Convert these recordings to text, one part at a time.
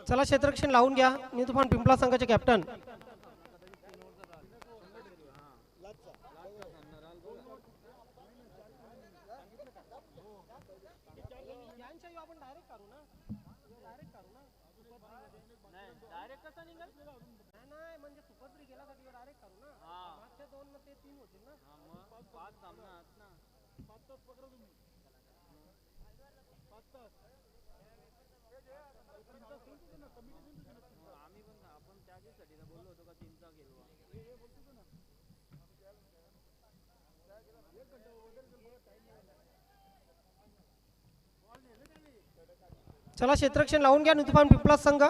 चला क्षेत्ररक्षण लावून घ्या. न्यू तुफान पिंपळा संघाचे कॅप्टन चला क्षेत्ररक्षण लावून घ्या. न्यू तुफान पिंपळा संघ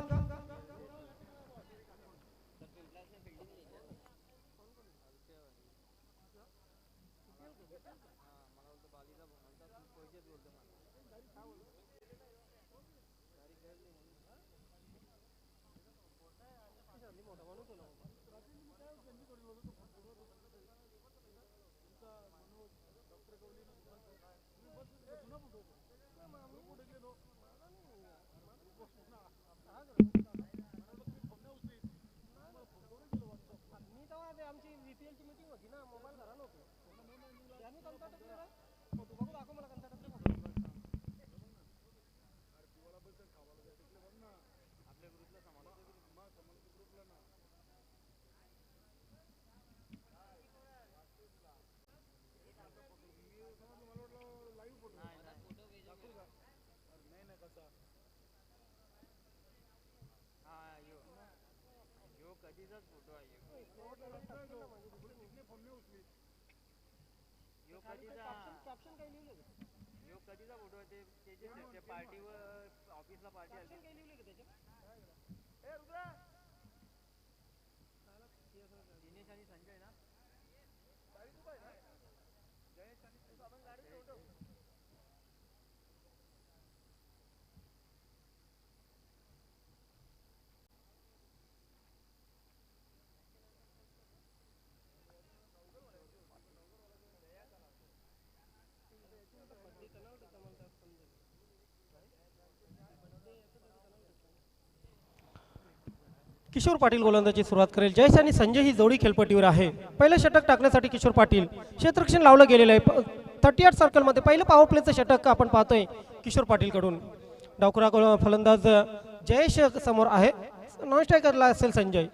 किशोर पाटील गोलंदाजी सुरुवात करेल. जयेश आणि संजय ही जोडी खेळपट्टीवर आहे. पहिलं षटक टाकण्यासाठी किशोर पाटील क्षेत्ररक्षण लावलं गेलेलं आहे. 38 सर्कलमध्ये पहिलं पॉवर प्लेचं षटक आपण पाहतोय किशोर पाटील कडून. डावखुरा फलंदाज जयेश समोर आहे. नॉन स्ट्रायकरला असेल Sanjay.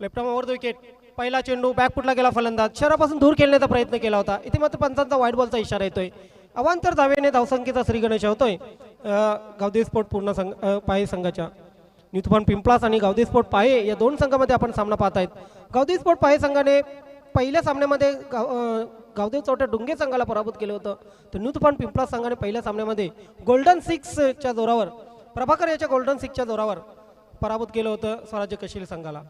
Left arm over the wicket. पहिला चेंडू बॅकफुटला गेला. फलंदाज शहरापासून दूर खेळण्याचा प्रयत्न केला होता. इथे मात्र पंचांचा व्हाईट बॉलचा इशारा येतोय. अवांतर धावेने धावसंख्येचा श्रीगणेश होतोय गावदेवी स्पोर्ट पूर्ण संघ पाये संघाच्या. न्यू तुफान पिंपळास आणि गावदेवी स्पोर्ट पाये या दोन संघामध्ये आपण सामना पाहत आहेत. गावदेवी स्पोर्ट पाये संघाने पहिल्या सामन्यामध्ये गावदेवी चौट्या डुंगे संघाला पराभूत केलं होतं. तर न्यू तुफान पिंपळास संघाने पहिल्या सामन्यामध्ये गोल्डन सिक्सच्या जोरावर प्रभाकर याच्या गोल्डन सिक्सच्या जोरावर पराभूत केलं होतं स्वराज्य कशील संघाला.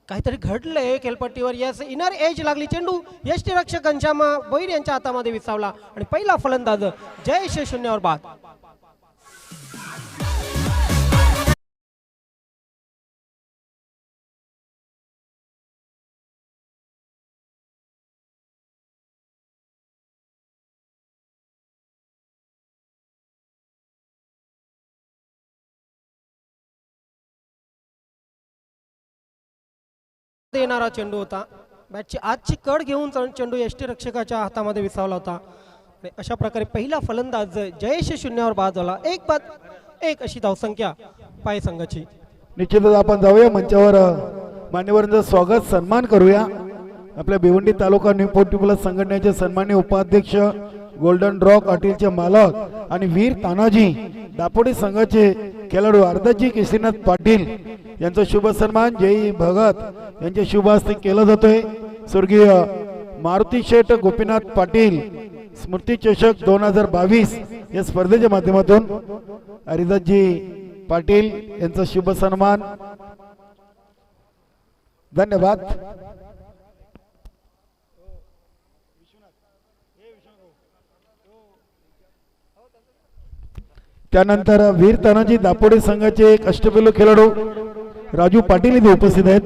काहीतरी घडलंय खेळपट्टीवर. यस इनर एज लागली. चेंडू यष्टीरक्षक घनश्याम बैर यांच्या हातामध्ये विसावला आणि पहिला फलंदाज जयेश 0 बाद. येणारा चेंडू होता. बॅटची आजची कड घेऊन चेंडू यष्टीरक्षकाच्या हातामध्ये विसावला होता. अशा प्रकारे पहिला फलंदाज जयेश 0 बाद झाला. 1 बाद 1 अशी धावसंख्या पाय संघाची. निश्चितच आपण जाऊया मंचावर मान्यवरांचं स्वागत सन्मान करूया. आपल्या भिवंडी तालुका न्यू पोर्टिबल संघटनेचे सन्माननीय उपाध्यक्ष गोल्डन रॉक हॉटेलचे मालक आणि वीर तानाजी दापोडी संघाचे खेळाडू अर्धाजी केशरीनाथ पाटील यांचा शुभ सन्मान जय भगत यांच्या शुभ हस्ते केला जातोय. स्वर्गीय मारुती शेठ गोपीनाथ पाटील स्मृती चषक 2022 या स्पर्धेच्या माध्यमातून हरिदासजी पाटील यांचा शुभ सन्मान. धन्यवाद. त्यानंतर वीर तानाजी दापोडे संघाचे अष्टपैलू खेळाडू राजू पाटील इथे उपस्थित आहेत.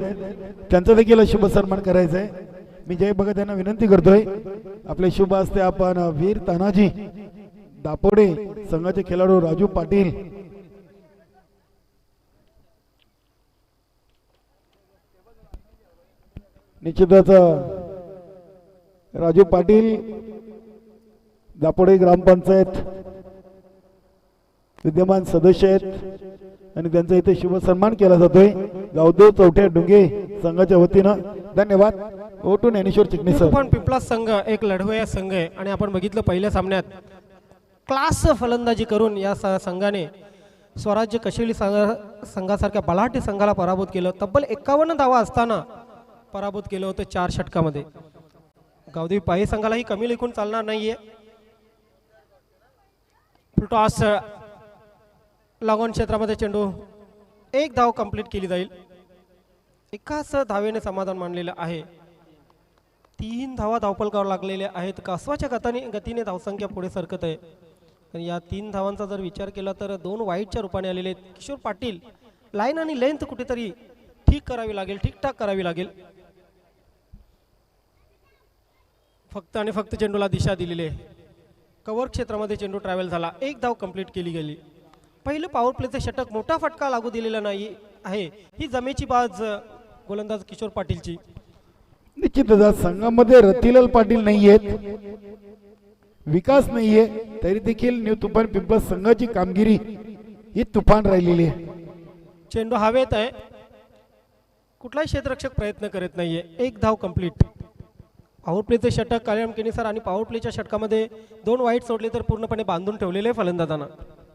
त्यांचा देखील शुभ सन्मान करायचा आहे. मी जय भगत यांना विनंती करतोय आपले शुभ हस्ते आपण वीर तानाजी दापोडे संघाचे खेळाडू राजू पाटील निश्चितच राजू पाटील दापोडे ग्रामपंचायत विद्यमान सदस्य आहेत आणि त्यांचा इथे शुभ सन्मान केला जातोय गावदेव चौठ्या डुंगे संघाच्या वतीनं. धन्यवाद. ओटू ज्ञानेश्वर चिकणे सर. पण पिंपळा संघ एक लढवया संघ आहे आणि आपण बघितलं पहिल्या सामन्यात क्लास फलंदाजी करून या संघाने स्वराज्य कशेळी संघासारख्या बलाढ्य संघाला पराभूत केलं. तब्बल 51 धावा असताना पराभूत केलं होतं 4 षटकामध्ये. गावदेवी पाही संघालाही कमी लेखून चालणार नाहीये. टॉस लॉंग क्षेत्रामध्ये चेंडू 1 धाव कंप्लीट केली जाईल. एकाच धावेने समाधान मानलेलं आहे. 3 धावा धावपलकावर लागलेल्या आहेत. कासवाच्या गतीने धावसंख्या पुढे सरकत आहे. आणि या 3 धावांचा जर विचार केला तर 2 वाईटच्या रूपाने आलेले आहेत. किशोर पाटील लाईन आणि लेंथ कुठेतरी ठीक करावी लागेल, ठीकठाक करावी लागेल. फक्त आणि फक्त चेंडूला दिशा दिलेली आहे. कव्हर क्षेत्रामध्ये चेंडू ट्रॅव्हल झाला. 1 धाव कंप्लीट केली गेली. पहिलं पॉवर प्लेचे षटक मोठा फटका लागू दिलेला नाही आहे. ही जमेची बाज गोलंदाज किशोर पाटीलची. निश्चितच संघामध्ये रतिलाल पाटील नाहीयेत, विकास नाहीये, तरी देखील न्यू तुफान पिंपळा संघाची कामगिरी ही तुफान राहिलेली आहे. चेंडू हवेत आहे. कुठलाही क्षेत्ररक्षक प्रयत्न करत नाहीये. 1 धाव कंप्लीट. पॉवर प्लेचे षटक कायम केले सर आणि पॉवर प्लेच्या षटकामध्ये 2 वाईट सोडले तर पूर्णपणे बांधून ठेवलेले फलंदाजांना.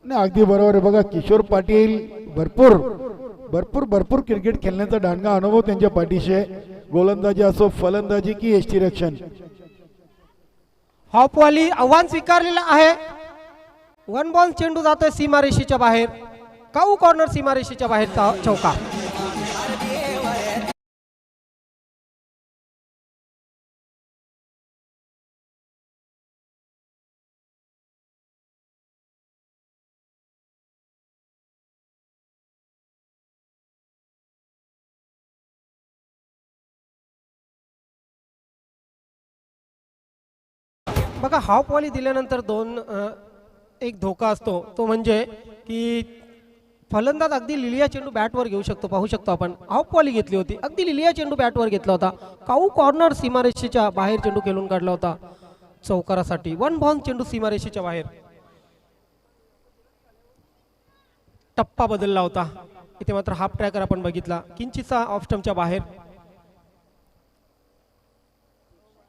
नाही अगदी बरोबर आहे. बघा किशोर पाटील भरपूर भरपूर भरपूर क्रिकेट खेळण्याचा दांडगा अनुभव त्यांच्या पाठीशी आहे. गोलंदाजी असो, फलंदाजी की यष्टिरक्षण. हॉपवाली आव्हान स्वीकारलेलं आहे. 1 बॉल चेंडू जातोय सीमारेषेच्या बाहेर. काऊ कॉर्नर सीमारेषेच्या बाहेर चौका. बघा हाफवाली दिल्यानंतर एक धोका असतो. तो म्हणजे की फलंदाज अगदी लिलिया चेंडू बॅटवर घेऊ शकतो. पाहू शकतो आपण हाफवाली घेतली होती. अगदी लिलिया चेंडू बॅटवर घेतला होता. काऊ कॉर्नर सीमारेषेच्या बाहेर चेंडू खेळून काढला होता चौकारासाठी. 1 बॉल चेंडू सीमारेषेच्या बाहेर. टप्पा बदलला होता. इथे मात्र हाफ ट्रॅकर आपण बघितला. किंचितसा ऑफ स्टंपच्या बाहेर.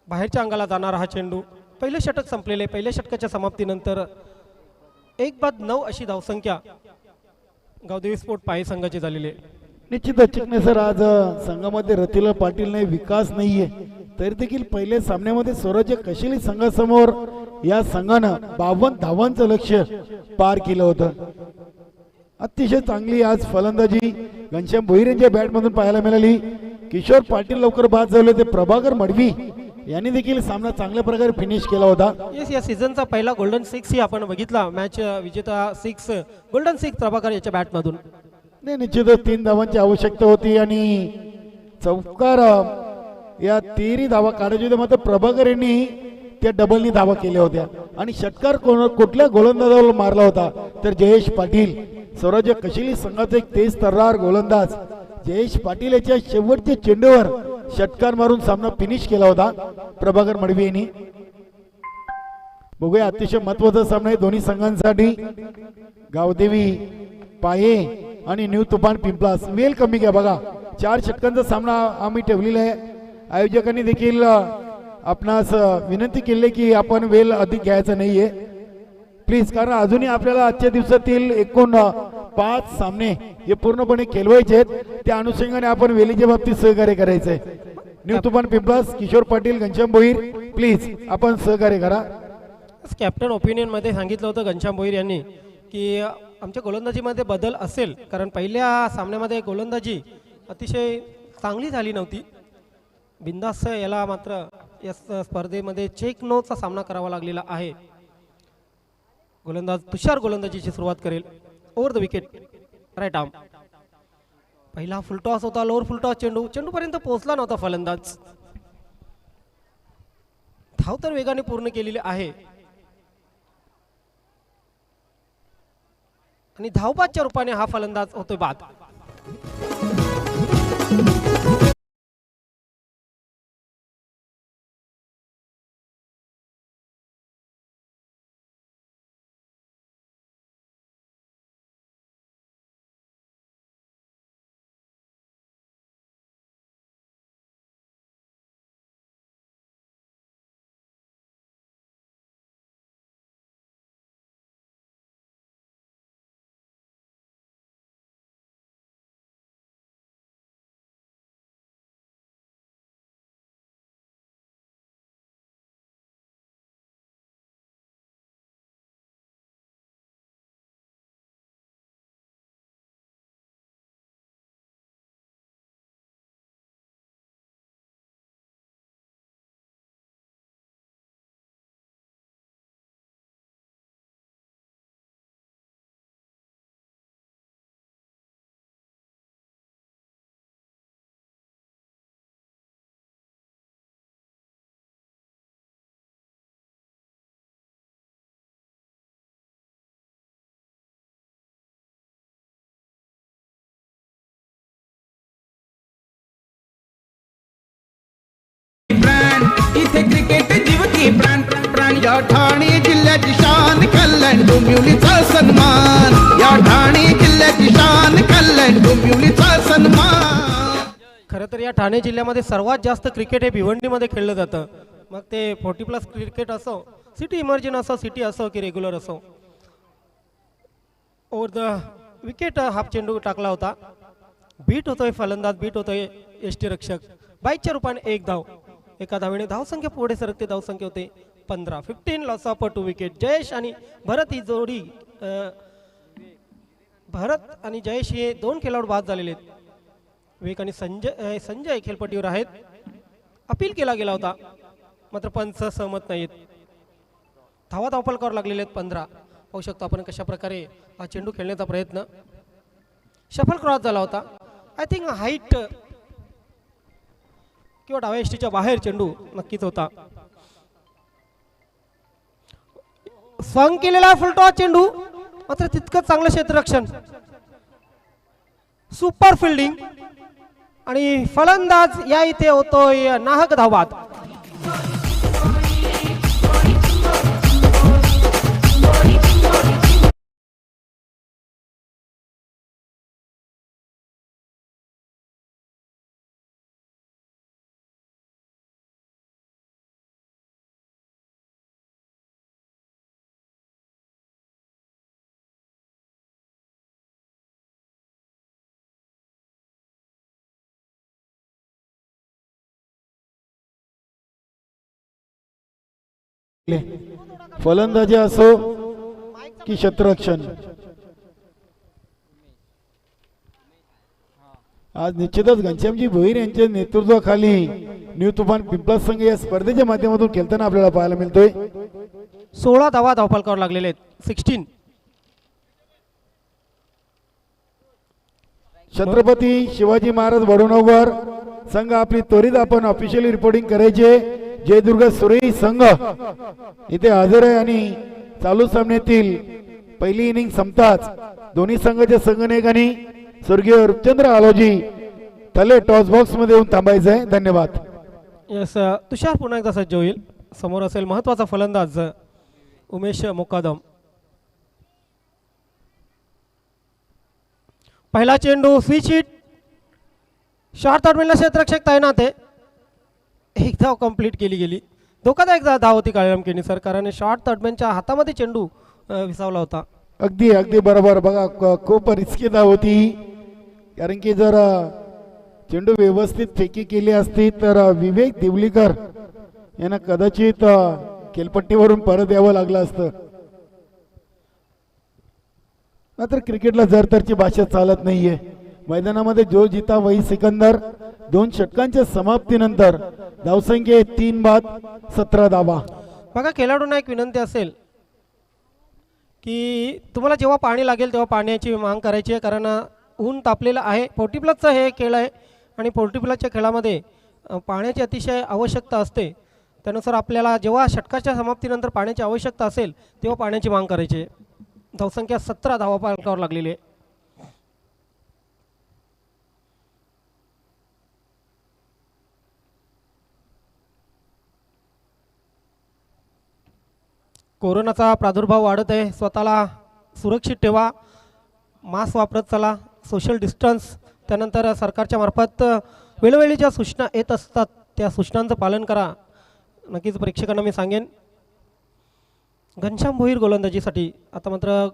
बाहेरच्या अंगाला जाणारा हा चेंडू. पहिले षटक संपलेले. पहिल्या षटकाच्या समाप्तीनंतर 1-9 अशी धावसंख्या गावदेवी स्पोर्ट पाही संघाची झालेली आहे. निश्चितच चिकणे सर, आज संघामध्ये रतिलाल पाटील नाही, विकास नाहीये, तरी देखील पहिल्या सामन्यामध्ये स्वराज्य कशेळी संघासमोर या संघानं 52 धावांचं लक्ष्य पार केलं होतं. अतिशय चांगली आज फलंदाजी घनश्याम भोईर यांच्या बॅटमधून पाहायला मिळाली. किशोर पाटील लवकर बाद झाले होते. प्रभाकर मडवी यांनी देखील सामना चांगल्या प्रकारे फिनिश केला होता. या सीझनचा पहिला गोल्डन 6 ही आपण बघितला. मॅच विजेता 6 गोल्डन 6 प्रभाकर याच्या बॅटमधून. नाही, निश्चितच 3 धावांची आवश्यकता होती आणि चौकार या 13 धावा काढायच्या होत्या. मात्र प्रभाकर यांनी त्या डबलनी धावा केल्या होत्या आणि षटकार कुठल्या गोलंदाजावर मारला होता तर जयेश पाटील. स्वराज्य कशेळी संघाचा एक तेज तर्रार गोलंदाज जयेश पाटील याच्या शेवटच्या चेंडूवर षटकार मारून सामना फिनिश केला होता प्रभाकर मडवी यांनी. बघूया, अतिशय महत्वाचा सामना आहे दोन्ही संघांसाठी. गावदेवी पाये आणि न्यू तुफान पिंपलास. वेल कमी घ्या. बघा 4 षटकांचा सामना आम्ही ठेवलेला आहे. आयोजकांनी देखील आपणास विनंती केली की आपण वेल अधिक घ्यायचा नाहीये प्लीज, कारण अजूनही आपल्याला आजच्या दिवसातील एकूण 5 सामने हे पूर्णपणे खेळवायचे आहेत. त्या अनुषंगाने आपण वेलीच्या बाबतीत सहकार्य करायचंय. न्यू तुफान पिंपलास, किशोर पाटील, घनश्याम भोईर, प्लीज आपण सहकार्य करा. कॅप्टन ओपिनियन मध्ये सांगितलं होतं घनश्याम भोईर यांनी की आमच्या गोलंदाजीमध्ये बदल असेल, कारण पहिल्या सामन्यामध्ये गोलंदाजी अतिशय चांगली झाली नव्हती. बिंदास याला मात्र या स्पर्धेमध्ये चेक नोचा सामना करावा लागलेला आहे. गोलंदाज तुषार गोलंदाजीची सुरुवात करेल. Over the wicket, right arm. पहिला फुलटॉस होता, लोअर फुलटॉस. चेंडू पर्यंत पोहोचला नव्हता फलंदाज. धाव तर वेगाने पूर्ण केलेली आहे आणि धावबादच्या रूपाने हा फलंदाज होतोय बाद. या ठाणे जिल्ह्याची शान कल्याण डोंबिवलीचा सन्मान, या ठाणे जिल्ह्याची शान कल्याण डोंबिवलीचा सन्मान. खरं तर या ठाणे जिल्ह्यामध्ये सर्वात जास्त क्रिकेट हे भिवंडीमध्ये खेळलं जातं. मग ते 40+ क्रिकेट असो, सिटी इमर्जन असो, सिटी असो की रेग्युलर असो. ओव्हर द विकेट हाफ चेंडू टाकला होता. बीट होतोय फलंदाज, बीट होतोय यष्टीरक्षक. बाईकच्या रूपाने एक धाव. एका धावेने धावसंख्या पुढे सरकते. धावसंख्या होते 15. 15 लॉस ऑफ 2 विकेट. जयेश आणि भरत ही जोडी, भरत आणि जयेश हे 2 खेळाडू बाद झालेले आहेत. विवेक आणि संजय खेळपट्टीवर आहेत. अपील केला गेला होता मात्र पंच सहमत नाहीत. धावा धावफलकावर लागलेले आहेत 15. पाहू शकतो आपण कशा प्रकारे हा चेंडू खेळण्याचा प्रयत्न. शफल क्रॉस झाला होता. आय थिंक हाईट किंवा डाव्या यष्टीच्या बाहेर चेंडू नक्कीच होता. स्वंग केलेला फुलटॉस चेंडू मात्र तितकंच चांगलं क्षेत्ररक्षण, सुपर फिल्डिंग आणि फलंदाज या इथे होतोय नाहक धावबाद. फलंदाजी असो की क्षेत्ररक्षण, आज निश्चितच घनश्यामजी भोईर यांच्या नेतृत्वाखाली न्यू तुफान पिंपळास संघ या स्पर्धेच्या माध्यमातून खेळताना आपल्याला पाहायला मिळतोय. 16 धावा धावफलकावर लागलेले आहेत. 16. छत्रपती शिवाजी महाराज वडोणोवर संघ आपली त्वरित आपण ऑफिशियली रिपोर्टिंग करायचे. जयदुर्ग सुरेई संघ इथे हजर आहे आणि चालू सामन्यातील पहिली इनिंग संपताच दोन्ही संघाच्या संघनायकांनी स्वर्गीय रूपचंद्र आलोजी तले टॉस बॉक्स मध्ये येऊन थांबायचं आहे. धन्यवाद. यस, तुषार पुन्हा एकदा सज्ज होईल. समोर असेल महत्वाचा फलंदाज उमेश मुकादम. पहिला चेंडू स्विच हिट. शॉर्ट तडमेला क्षेत्ररक्षक तैनात आहे. एक धाव कंप्लीट केली गेली. धोकादायक धाव होती काळीराम केनीसर, कारण शॉर्ट तडमेनच्या हातामध्ये चेंडू विसावला होता. अगदी अगदी बरोबर. बघा खूप रिस्की धाव होती, कारण की जर चेंडू व्यवस्थित फेकी केली असती तर विवेक देवलीकर यांना कदाचित खेळपट्टीवरून परत यावं लागलं असतं. मात्र क्रिकेटला जरतरची भाषा चालत नाहीये. मैदानामध्ये जो जिता वही सिकंदर. 2 षटकांच्या समाप्तीनंतर धावसंख्या 3 बाद 17 धावा. बघा, खेळाडूंना एक विनंती असेल की तुम्हाला जेव्हा पाणी लागेल तेव्हा पाण्याची मांग करायची आहे, कारण ऊन तापलेलं आहे. 40+ हे खेळ आहे आणि 40+ खेळामध्ये पाण्याची अतिशय आवश्यकता असते. त्यानुसार आपल्याला जेव्हा षटकाच्या समाप्तीनंतर पाण्याची आवश्यकता असेल तेव्हा पाण्याची मांग करायची आहे. धावसंख्या 17 धावा फलकावर लागलेली आहे. कोरोनाचा प्रादुर्भाव वाढत आहे. स्वतःला सुरक्षित ठेवा, मास्क वापरत चला, सोशल डिस्टन्स. त्यानंतर सरकारच्या मार्फत वेळोवेळी ज्या सूचना येत असतात त्या सूचनांचं पालन करा. नक्कीच प्रेक्षकांना मी सांगेन. घनश्याम भोईर गोलंदाजीसाठी आता मात्र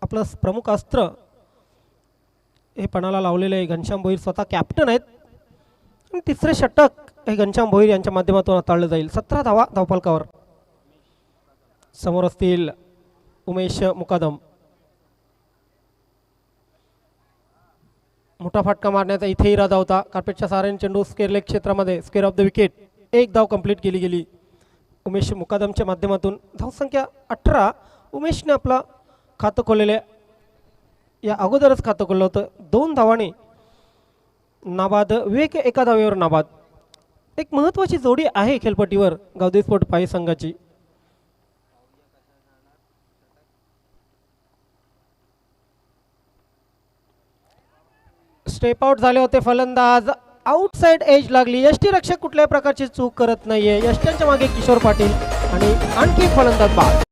आपलं प्रमुख अस्त्र हे पणाला लावलेलं आहे. घनश्याम भोईर स्वतः कॅप्टन आहेत आणि तिसरे षटक हे घनश्याम भोईर यांच्या माध्यमातून हाताळलं जाईल. 17 धावा धावफलकावर. समोर असतील उमेश मुकादम. मोठा फटका मारण्याचा इथे इरादा होता. कार्पेटच्या सहाऱ्याने चेंडू स्क्वेअर लेग क्षेत्रामध्ये, स्क्वेअर ऑफ द विकेट. एक धाव कंप्लीट केली गेली उमेश मुकादमच्या माध्यमातून. धावसंख्या 18. उमेशने आपलं खातं खोललेलं, या अगोदरच खातं खोललं होतं. 2 धावाने नाबाद. विवेक एका धावेवर नाबाद. एक महत्त्वाची जोडी आहे खेळपट्टीवर गावदेवी स्पोर्ट पाही संघाची. स्टेप आउट झाले होते फलंदाज. आउटसाइड एज लागली. यष्टीरक्षक कुठल्याही प्रकारची चूक करत नाहीये. यष्ट्यांच्या मागे किशोर पाटील. आणि आणखी एक फलंदाज बाद.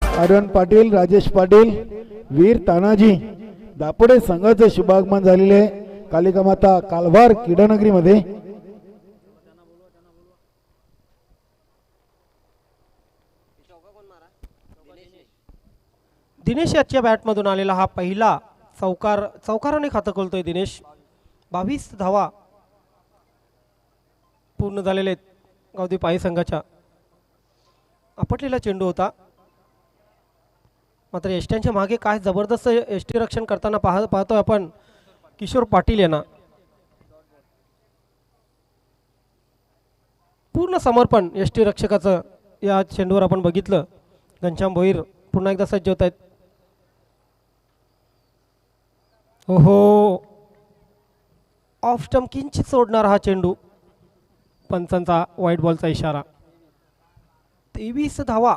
आर्यन पाटील, राजेश पाटील, वीर तानाजी दापोडे संघाचे शुभागमन झालेले आहे कालिका माता कालभार क्रीडानगरी मध्ये. दिनेश याच्या बॅटमधून आलेला हा पहिला चौकाराने खातं खोलतोय दिनेश. 22 धावा पूर्ण झालेले आहेत गावदीप आई संघाच्या. आपटलेला चेंडू होता, मात्र एसट्यांच्या मागे काय जबरदस्त एसटी रक्षण करताना पाहतोय आपण किशोर पाटील यांना. पूर्ण समर्पण एसटी रक्षकाचं या चेंडूवर आपण बघितलं. घनश्याम भोईर पुन्हा एकदा सज्ज होत आहेत. ओहो, ऑफ स्टंप किंचित सोडणार हा चेंडू. पंचांचा व्हाईट बॉलचा इशारा. 23 धावा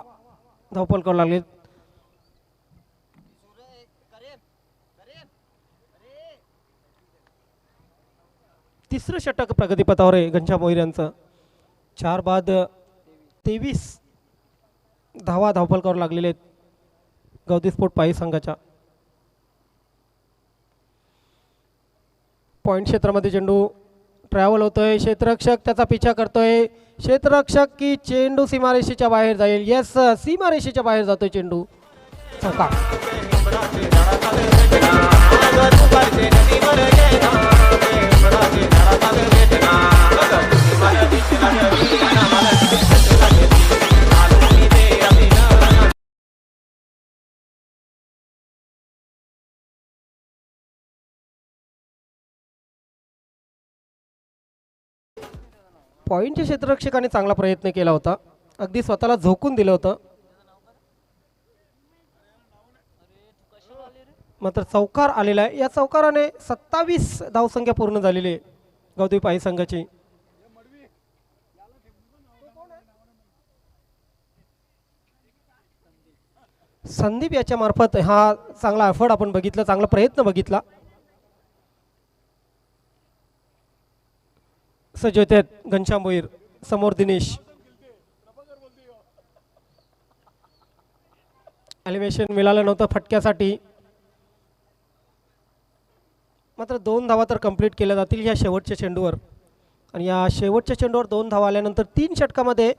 धावपल करावं लागले. तिसरं षटक प्रगतीपथावर आहे घनश्याम भोईर यांचं. 4 बाद 23 धावा धावपल करावं लागलेले आहेत गावदी स्पोर्ट पाही संघाच्या. पॉइंट क्षेत्रामध्ये चेंडू ट्रॅव्हल होतोय. क्षेत्ररक्षक त्याचा पिछा करतोय. क्षेत्ररक्षक की चेंडू सीमारेषेच्या बाहेर जाईल. येस, सीमारेषेच्या बाहेर जातोय चेंडू. चौका. पॉइंटच्या क्षेत्ररक्षकाने चांगला प्रयत्न केला होता, अगदी स्वतःला झोकून दिलं होतं. मात्र चौकार आलेला आहे. या चौकाराने 27 धावसंख्या पूर्ण झालेली आहे गावदीप आई संघाची. संदीप याच्या मार्फत हा चांगला एफर्ट आपण बघितला, चांगला प्रयत्न बघितला. सज्ज होते घनश्याम भोईर, समोर दिनेश. एलिव्हेशन मिळालं नव्हतं फटक्यासाठी, मात्र 2 धावा तर कंप्लीट केल्या जातील या शेवटच्या चेंडूवर. आणि या शेवटच्या चेंडूवर 2 धावा आल्यानंतर 3 षटकामध्ये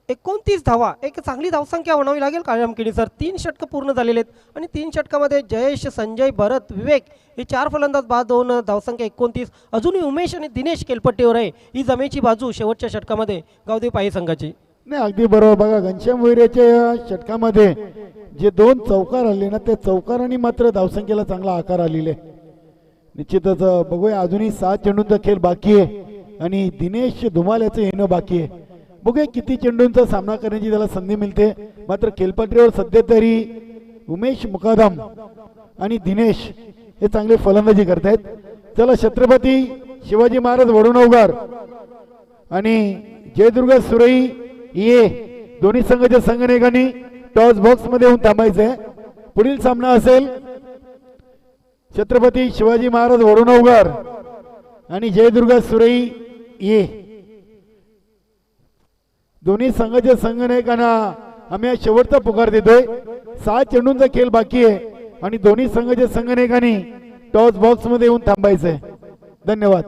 29 धावा, एक चांगली धावसंख्या म्हणावी लागेल कायमकिनी सर. 3 षटकं पूर्ण झालेले आहेत आणि 3 षटकामध्ये जयेश, संजय, भरत, विवेक हे 4 फलंदाज बाद, 2 धावसंख्या 29. अजूनही उमेश आणि दिनेश केलपट्टीवर आहे. ही जमेची बाजू शेवटच्या षटकामध्ये गावदीप आई संघाची. नाही अगदी बरोबर. बघा घनश्याम वैरेच्या या षटकामध्ये जे 2 चौकार आले ना, त्या चौकारांनी मात्र धावसंख्येला चांगला आकार आलेला आहे. निश्चितच बघूया, अजूनही 7 चेंडूंचा खेळ बाकी आहे आणि दिनेश धुमाल याचं येणं बाकी आहे. बघूया किती चेंडूंचा सामना करण्याची त्याला संधी मिळते. मात्र खेळपट्टीवर सध्या तरी उमेश मुकादम आणि दिनेश हे चांगले फलंदाजी करतायत. चला, छत्रपती शिवाजी महाराज वडुणवगर आणि जयदुर्गा सुरई ये दोन्ही संघाच्या संघनायकांनी टॉस बॉक्स मध्ये येऊन थांबायचंय. पुढील सामना असेल छत्रपती शिवाजी महाराज वडुणवगर आणि जयदुर्गा सुरई ये. दोन्ही संघाच्या संघनायकांना आम्ही आज शेवटचा पुकार देतोय. 7 चेंडूंचा खेळ बाकी आहे आणि दोन्ही संघाच्या संघनायकांनी टॉस बॉक्स मध्ये येऊन थांबायचंय. धन्यवाद.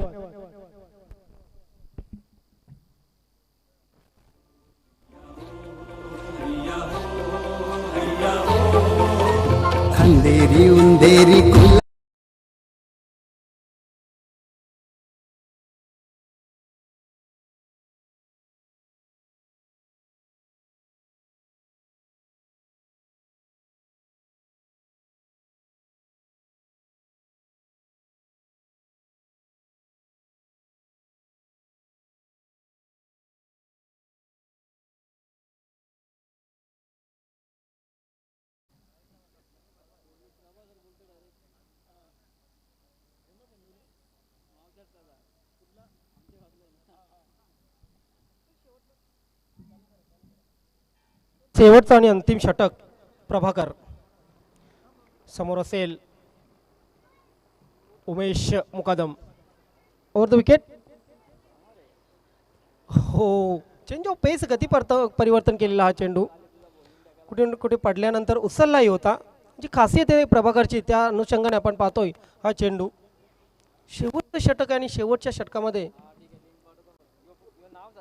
अंधेरी उंदेरी खुला शेवटचा आणि अंतिम षटक प्रभाकर. समोर असेल Umesh Mukadam. Over the wicket. हो, चेंज ऑफ पेस गती परिवर्तन केलेला हा चेंडू कुठे कुठे पडल्यानंतर उचललाही होता. जी खासियत आहे प्रभाकरची, त्या अनुषंगाने आपण पाहतोय हा चेंडू. शेवटचं षटक आणि शेवटच्या षटकामध्ये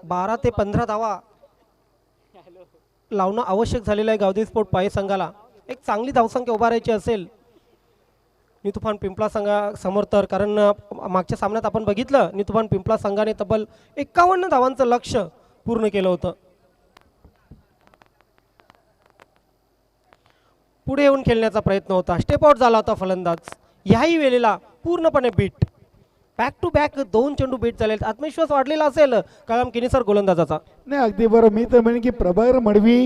12 ते 15 धावा लावणं आवश्यक झालेलं आहे गावदेवी स्पोर्ट पाये संघाला. एक चांगली धावसंख्या उभारायची असेल नितुफान पिंपळा संघासमोर तर, कारण मागच्या सामन्यात आपण बघितलं नितुफान पिंपळा संघाने तब्बल 51 धावांचं लक्ष्य पूर्ण केलं होतं. पुढे येऊन खेळण्याचा प्रयत्न होता, स्टेप आउट झाला होता फलंदाज. याही वेळेला पूर्णपणे बीट, बॅक टू बॅक 2 चेंडू बीट झाले. आत्मविश्वास वाढलेला असेल कलाम किनीसर गोलंदाजाचा. नाही अगदी बरं. मी तर म्हणेन की प्रभाकर मडवी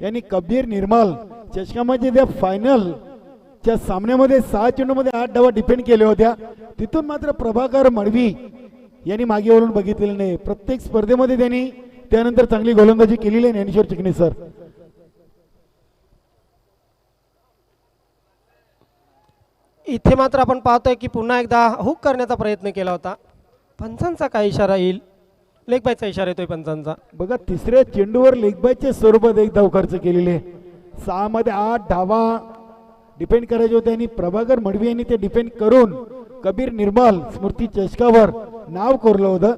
यांनी कबीर निर्मल चषकामध्ये त्या फायनलच्या सामन्यामध्ये 6 चेंडूमध्ये 8 धावा डिफेंड केल्या होत्या. तिथून मात्र प्रभाकर मडवी यांनी मागे वळून बघितलेलं नाही. प्रत्येक स्पर्धेमध्ये त्यांनी त्यानंतर चांगली गोलंदाजी केलेली आहे ज्ञानेश्वर चिकणे सर. इथे मात्र आपण पाहतोय की पुन्हा एकदा हुक करण्याचा प्रयत्न केला होता. पंचांचा काय इशारा येईल? लेग बायचा इशारा येतोय पंचांचा. बघा, तिसऱ्या चेंडूवर लेग बायच्या स्वरूपात एक धाव खर्च केलेले. 6 मध्ये 8 धावा डिपेंड करायचे होते आणि प्रभाकर मडवी यांनी ते डिपेंड करून कबीर निर्मल स्मृती चषकावर नाव कोरलं होतं.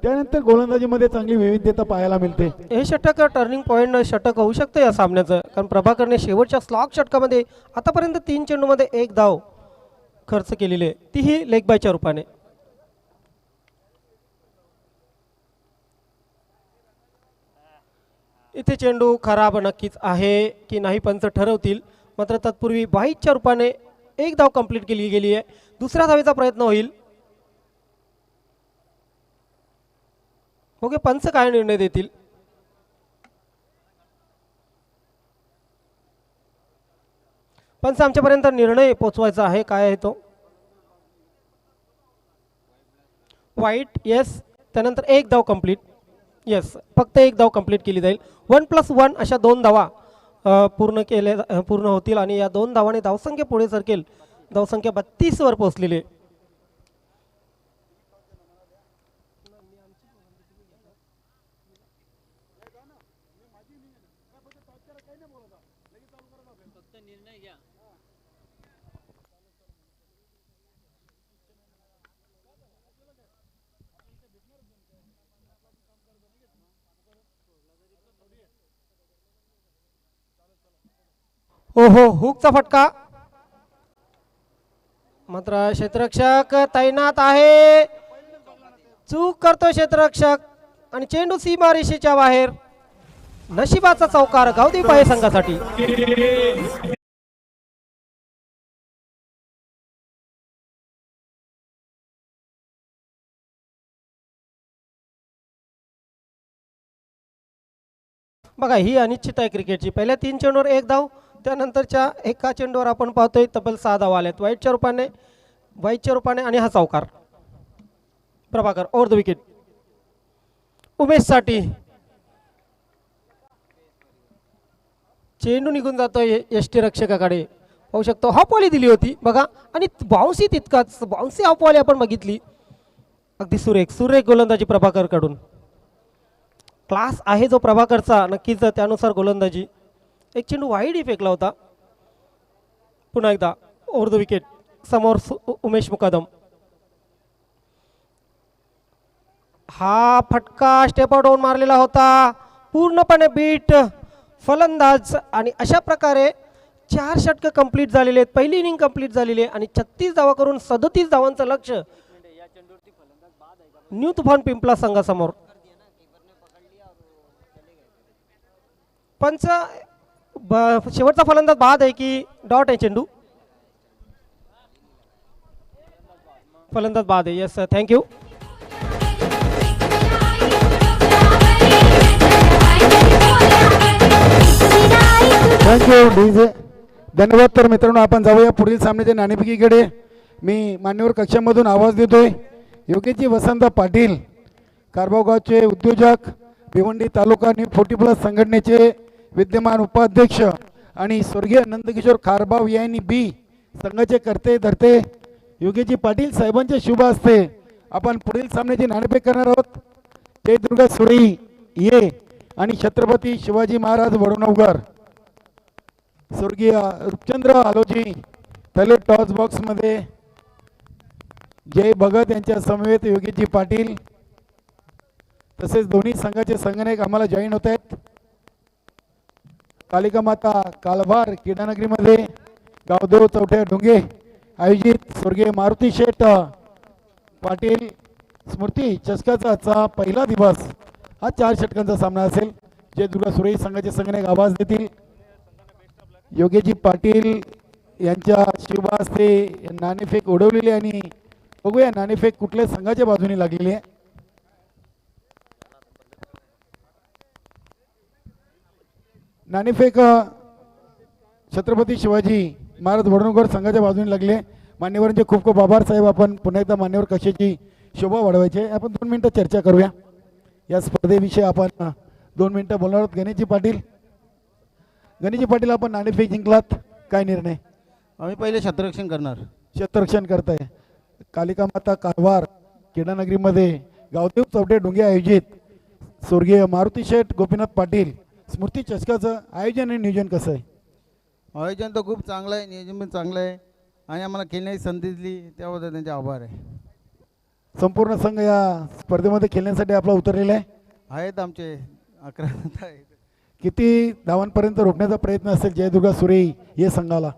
त्यानंतर गोलंदाजीमध्ये चांगली विविधता पाहायला मिळते. हे षटक टर्निंग पॉईंट षटक होऊ शकतं या सामन्याचं, कारण प्रभाकरने शेवटच्या स्लॉग षटकामध्ये आतापर्यंत 3 चेंडूमध्ये 1 धाव खर्च केलेली आहे, तीही लेग बायच्या रूपाने. इथे चेंडू खराब नक्कीच आहे की नाही पंच ठरवतील. मात्र तत्पूर्वी बाईच्या रूपाने 1 धाव कंप्लीट केली गेली आहे. दुसऱ्या धावेचा प्रयत्न होईल. ओके, पंच काय निर्णय देतील? पंच आमच्यापर्यंत निर्णय पोहोचवायचा आहे. काय आहे तो? वाईट, येस. त्यानंतर 1 धाव कंप्लीट. येस, फक्त 1 धाव कंप्लीट केली जाईल. 1+1 अशा 2 धावा पूर्ण होतील आणि या 2 धावाने धावसंख्या पुढे सरकेल. धावसंख्या 32 वर पोहोचलेली आहे. ओहो, हुकचा फटका. मात्र क्षेत्ररक्षक तैनात आहे. चूक करतो क्षेत्ररक्षक आणि चेंडू सीमारेषेच्या बाहेर. नशिबाचा चौकार गावदेवी पाहे संघासाठी. बघा ही अनिश्चित आहे क्रिकेटची. पहिल्या 3 चेंडूवर 1 धाव, त्यानंतरच्या एका चेंडूवर आपण पाहतोय तब्बल 6 धावा आल्यात वाईटच्या रूपाने आणि हा चौकार. Prabhakar over the wicket. उमेशसाठी चेंडू निघून जातोय यष्टी रक्षकाकडे. पाहू शकतो हॉपवाली दिली होती बघा, आणि बाउन्सी तितकाच बाउन्सी हॉपवाली आपण बघितली. अगदी सुरेख गोलंदाजी प्रभाकर कडून. क्लास आहे जो प्रभाकरचा नक्कीच, त्यानुसार गोलंदाजी. एक चेंडू वाईड फेकला होता. पुन्हा एकदा ओव्हर द विकेट. समोर उमेश मुकादम. हा फटका स्टेप आउट होऊन मारलेला होता, पूर्णपणे बीट फलंदाज. आणि अशा प्रकारे 4 षटकं कंप्लीट झालेले आहेत. पहिली इनिंग कंप्लीट झालेली आहे आणि 36 धावा करून 37 धावांचं लक्ष न्यू तुफान पिंपला संघासमोर. पंच शेवटचा फलंदाज बाद आहे की डॉट आहे चेंडू? फलंदाज बाद आहे. Yes thank you. थँक्यू डीजे, धन्यवाद. तर मित्रांनो आपण जाऊया पुढील सामन्याच्या नाणेफेकीकडे. मी मान्यवर कक्षामधून आवाज देतोय. योगेशजी वसंत पाटील, कारभाव गावचे उद्योजक, भिवंडी तालुका न्यू 40+ संघटनेचे विद्यमान उपाध्यक्ष आणि स्वर्गीय नंदकिशोर कारभाव यांनी बी संघाचे करते धरते योगेशजी पाटील साहेबांच्या शुभ हस्ते आपण पुढील सामन्याची नाणेफेक करणार आहोत. जयदुर्गा सुरई ये आणि छत्रपती शिवाजी महाराज वडुनवगर. स्वर्गीय रूपचंद्र आलोजी पहिले टॉस बॉक्समध्ये जय भगत यांच्या समवेत योगेशजी पाटील, तसेच दोन्ही संघाचे संघनायक आम्हाला जॉईन होत आहेत. कालिका माता कालभार क्रीडानगरीमध्ये गावदेव चौठ्या डोंगे आयोजित स्वर्गीय मारुती शेठ पाटील स्मृती चषकाचा आजचा पहिला दिवस. हा 4 षटकांचा सामना असेल. जय दुर्गा सुरई संघाचे संघनायक आवाज देतील. योगेशजी पाटील यांच्या शुभ हस्ते नाणेफेक उडवलेली आणि बघूया नाणेफेक कुठल्या संघाच्या बाजूने लागलेली आहे. नाणेफेक छत्रपती शिवाजी महाराज वडुनगर संघाच्या बाजूने लागले. मान्यवरांचे खूप खूप आभार साहेब. आपण पुन्हा एकदा मान्यवर कक्षेची शोभा वाढवायची. आपण 2 मिनिटं चर्चा करूया या स्पर्धेविषयी. आपण 2 मिनिटं बोलणार आहोत. गणेशजी पाटील आपण नाणेफेक जिंकलात, काय निर्णय? आम्ही पहिले क्षेत्ररक्षण करणार. क्षेत्ररक्षण करताय. कालिका माता कारवार क्रीडानगरीमध्ये गावदेव चौटे डोंगे आयोजित स्वर्गीय मारुती शेठ गोपीनाथ पाटील स्मृती चषकाचं आयोजन आणि नियोजन कसं आहे? आयोजन तर खूप चांगलं आहे, नियोजन पण चांगलं आहे आणि आम्हाला खेळण्याची संधी दिली त्याबद्दल त्यांचे आभार आहे. संपूर्ण संघ या स्पर्धेमध्ये खेळण्यासाठी आपला उतरलेला आहे. आहेत आमचे 11 आहेत. किती धावांपर्यंत रोखण्याचा प्रयत्न असेल जयदुर्गा सुरई या संघाला?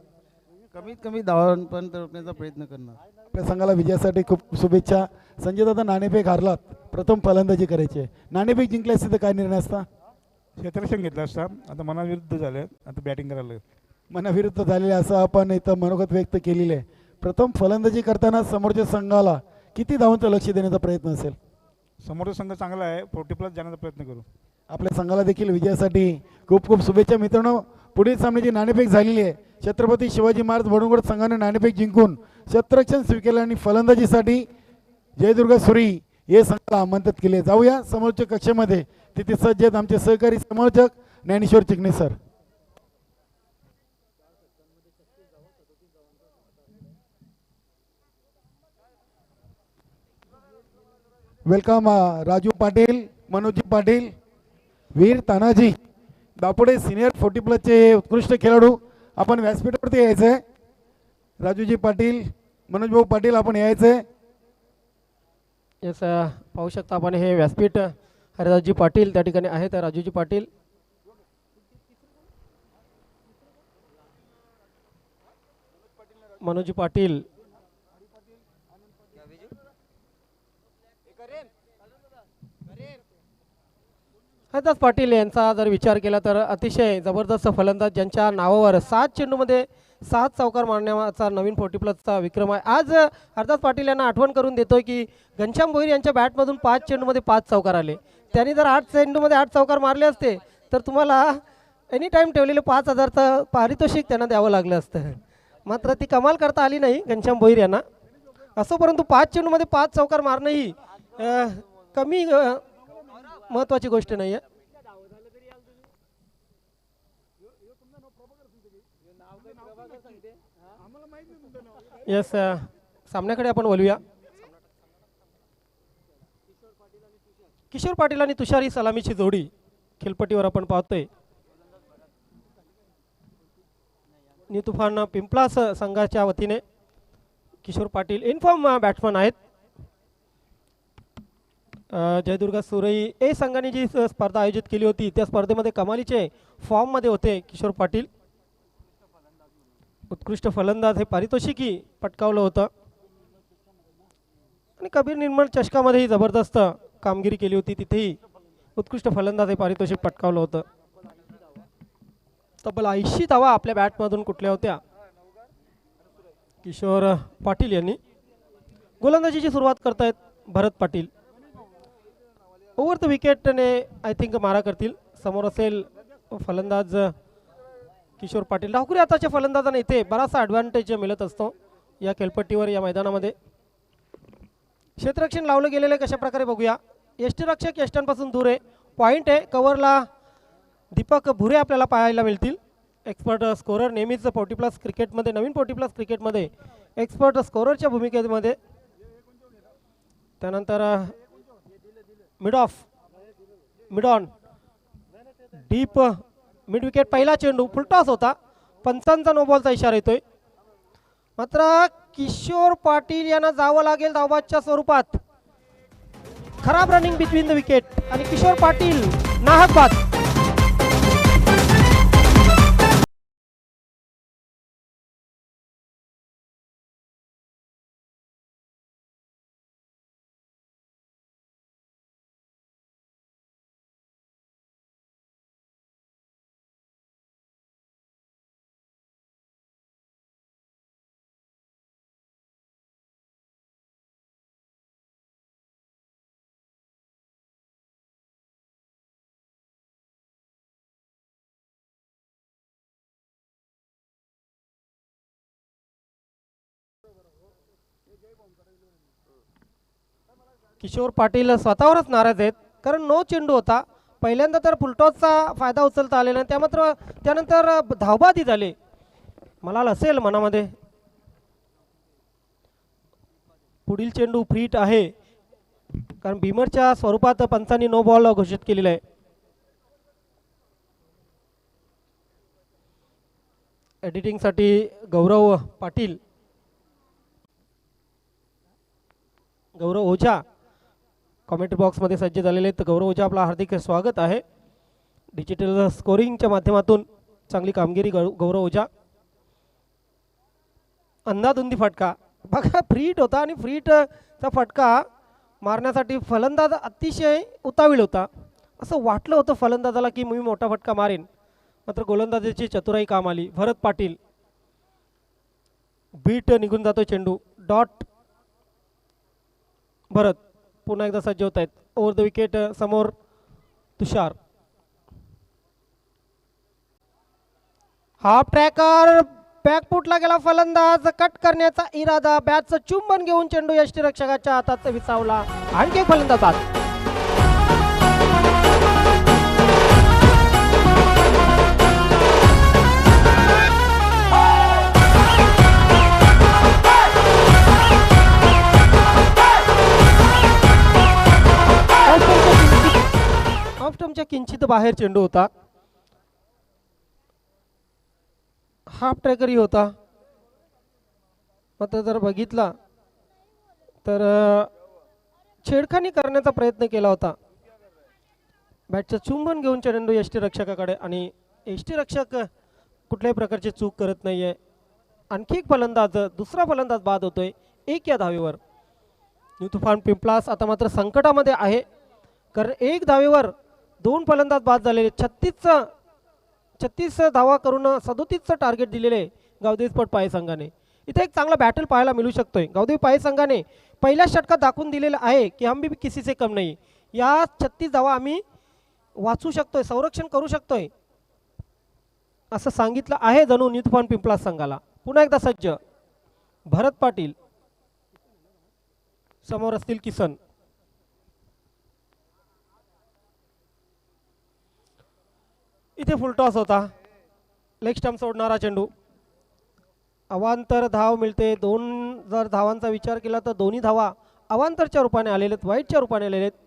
कमीत कमी धावांपर्यंत रोखण्याचा प्रयत्न करणार. आपल्या संघाला विजयासाठी खूप शुभेच्छा. संजय दादा, नाणेफेक हारलात, प्रथम फलंदाजी करायची आहे. नाणेफेक जिंकले असते तर काय निर्णय असता? क्षेत्ररक्षण घेतलं असता. आता मनाविरुद्ध झालं, आता बॅटिंग करायला लागलं. मनाविरुद्ध झालेले असं आपण इथं मनोगत व्यक्त केलेलं आहे. प्रथम फलंदाजी करताना समोरच्या संघाला किती धावांचं लक्ष देण्याचा प्रयत्न असेल? समोरचा संघ चांगला आहे, 40+ जाण्याचा प्रयत्न करू. आपल्या संघाला देखील विजयासाठी खूप खूप शुभेच्छा. मित्रांनो, पुढील सामन्याची नाणेफेक झालेली आहे. छत्रपती शिवाजी महाराज वडुनगर संघाने नाणेफेक जिंकून क्षेत्ररक्षण स्वीकारले आणि फलंदाजीसाठी जयदुर्गा सुरी हे संघाला आमंत्रित केले. जाऊया समोरच्या कक्षेमध्ये. तिथे सज्ज आहेत आमचे सहकारी समालोचक ज्ञानेश्वर चिकणे सर. वेलकम राजू पाटील, मनोजी पाटील, वीर तानाजी दापोडे सिनियर 40+ उत्कृष्ट खेळाडू. आपण व्यासपीठावरती यायचं आहे. राजूजी पाटील, मनोज भाऊ पाटील आपण यायचं आहे. येस पाहू शकता आपण हे व्यासपीठ. हरिदासजी पाटील त्या ठिकाणी आहेत. राजूजी पाटील, मनोजी पाटील, हरदास पाटील यांचा जर विचार केला तर अतिशय जबरदस्त फलंदाज ज्यांच्या नावावर 7 चेंडूमध्ये 7 चौकार मारण्याचा नवीन 40+ विक्रम आहे. आज हरदास पाटील यांना आठवण करून देतोय की घनश्याम भोईर यांच्या बॅटमधून 5 चेंडूमध्ये 5 चौकार आले. त्यांनी जर 8 चेंडूमध्ये 8 चौकार मारले असते तर तुम्हाला एनी टाईम ठेवलेले 5,000चं पारितोषिक त्यांना द्यावं लागलं असतं. मात्र ती कमाल करता आली नाही घनश्याम भोईर यांना. असो परंतु 5 चेंडूमध्ये 5 चौकार मारणं ही कमी महत्त्वाची गोष्ट नाही आहे. यस, सामन्याकडे आपण बोलूया. किशोर पाटील आणि तुषार ही सलामीची जोडी खेळपट्टीवर आपण पाहतोय. न्यू तुफान पिंपलास संघाच्या वतीने किशोर पाटील इनफॉर्म बॅट्समन आहेत. जयदुर्गा सुरई ए संघाने जी स्पर्धा आयोजित केली होती त्या स्पर्धेमध्ये कमालीचे फॉर्ममध्ये होते किशोर पाटील. उत्कृष्ट फलंदाज हे पारितोषिकही पटकावलं होतं आणि कबीर निर्मळ चषकामध्येही जबरदस्त कामगिरी केली होती. तिथेही उत्कृष्ट फलंदाज हे पारितोषिक पटकावलं होतं. तब्बल 80 धावा आपल्या बॅटमधून कुठल्या होत्या किशोर पाटील यांनी. गोलंदाजीची सुरुवात करतायत भरत पाटील. ओव्हर द विकेटने आय थिंक मारा करतील. समोर असेल फलंदाज किशोर पाटील. डावखुरी हाताच्या फलंदाजांना इथे बराचसा ॲडव्हान्टेज मिळत असतो या खेळपट्टीवर, या मैदानामध्ये. क्षेत्ररक्षण लावलं गेलेलं कशा प्रकारे बघूया. यष्टिरक्षक यष्टांपासून दूर आहे. पॉईंट आहे कव्हरला दीपक भुरे आपल्याला पाहायला मिळतील. एक्सपर्ट स्कोरर नेहमीच 40+ क्रिकेटमध्ये, नवीन 40+ क्रिकेटमध्ये एक्सपर्ट स्कोररच्या भूमिकेमध्ये. त्यानंतर mid on deep mid wicket. पहिला चेंडू फुलटॉस होता. पंचांचा नो बॉलचा इशारा येतोय. मात्र किशोर पाटील यांना जावं लागेल धावबादच्या स्वरूपात. खराब रनिंग बिटवीन द विकेट आणि किशोर पाटील नाहक बाद. किशोर पाटील स्वतःवरच नाराज आहेत कारण नो चेंडू होता. पहिल्यांदा तर फुलटॉसचा फायदा उचलता आलेला नाही. त्यानंतर धावबादी झाले. मला असेल मनामध्ये पुढील चेंडू फ्रीट आहे कारण भीमरच्या स्वरूपात पंचांनी नो बॉल घोषित केलेला आहे. एडिटिंगसाठी गौरव पाटील, गौरव ओझा कॉमेंट्री बॉक्समध्ये सज्ज झालेले आहेत. गौरव ओझा आपला हार्दिक स्वागत आहे. डिजिटल स्कोरिंगच्या माध्यमातून चांगली कामगिरी गौरव ओझा. अंधाधुंदी फटका बघा, फ्रीट होता आणि फ्रीटचा फटका मारण्यासाठी फलंदाज अतिशय उतावीळ होता. असं वाटलं होतं फलंदाजाला की मी मोठा फटका मारेन, मात्र गोलंदाजाची चतुराई काम आली. भरत पाटील बीट निघून जातो चेंडू. डॉट भरत पुन्हा एकदा सज्ज होत आहेत. ओव्हर द विकेट समोर तुषार. हाफ ट्रॅकर बॅकफुटला गेला फलंदाज. कट करण्याचा इरादा, बॅटचं चुंबन घेऊन चेंडू यष्टिरक्षकाच्या हातात विसावला. आणखी एक फलंदाज बाद. ऑफ स्टंपच्या किंचित बाहेर चेंडू होता. हाफ ट्रॅकरही होता. मात्र जर बघितला तर छेडखानी करण्याचा प्रयत्न केला होता. बॅटचं चुंबन घेऊन चेंडू यष्टिरक्षकाकडे आणि यष्टिरक्षक कुठल्याही प्रकारची चूक करत नाही आहे. आणखी एक फलंदाज, दुसरा फलंदाज बाद होतोय 1 या धावेवर. न्यू तुफान पिंपलास आता मात्र संकटामध्ये आहे कारण 1 धावेवर 2 फलंदाज बाद झालेले. 36 धावा करून 37चं टार्गेट दिलेले गावदेवी स्पोर्ट पाय संघाने. इथे एक चांगला बॅटल पाहायला मिळू शकतोय. गावदेवी पाय संघाने पहिल्या षटकात दाखवून दिलेलं आहे की हम भी किसी से कम नाही. या 36 धावा आम्ही वाचू शकतोय, संरक्षण करू शकतोय असं सांगितलं आहे जणू न्यू तुफान पिंपळा संघाला. पुन्हा एकदा सज्ज भरत पाटील, समोर असतील किसन. इथे फुलटॉस होता, लेग स्टंप सोडणारा चेंडू. अवांतर धाव मिळते. 2 जर धावांचा विचार केला तर दोन्ही धावा अवांतरच्या रूपाने आलेले आहेत, वाईटच्या रूपाने आलेले आहेत.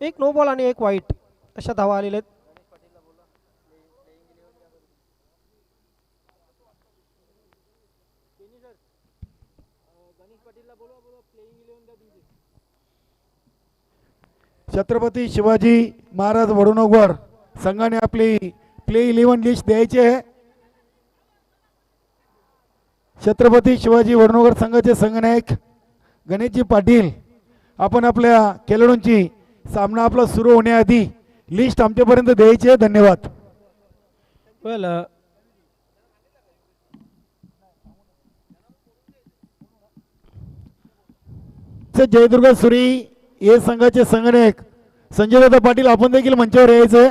एक नो बॉल आणि एक वाईट अशा धावा आलेल्या आहेत. छत्रपती शिवाजी महाराज वडुणोगवर संघाने आपली प्ले 11 लिस्ट द्यायची आहे. छत्रपती शिवाजी वडुणोगर संघाचे संघनायक गणेशजी पाटील, आपण आपल्या खेळाडूंची सामना आपला सुरू होण्याआधी लिस्ट आमच्यापर्यंत द्यायची आहे. धन्यवाद. वेल जयदुर्गा सुरी हे संघाचे संघनायक संजयदादा पाटील, आपण देखील मंचावर यायचंय.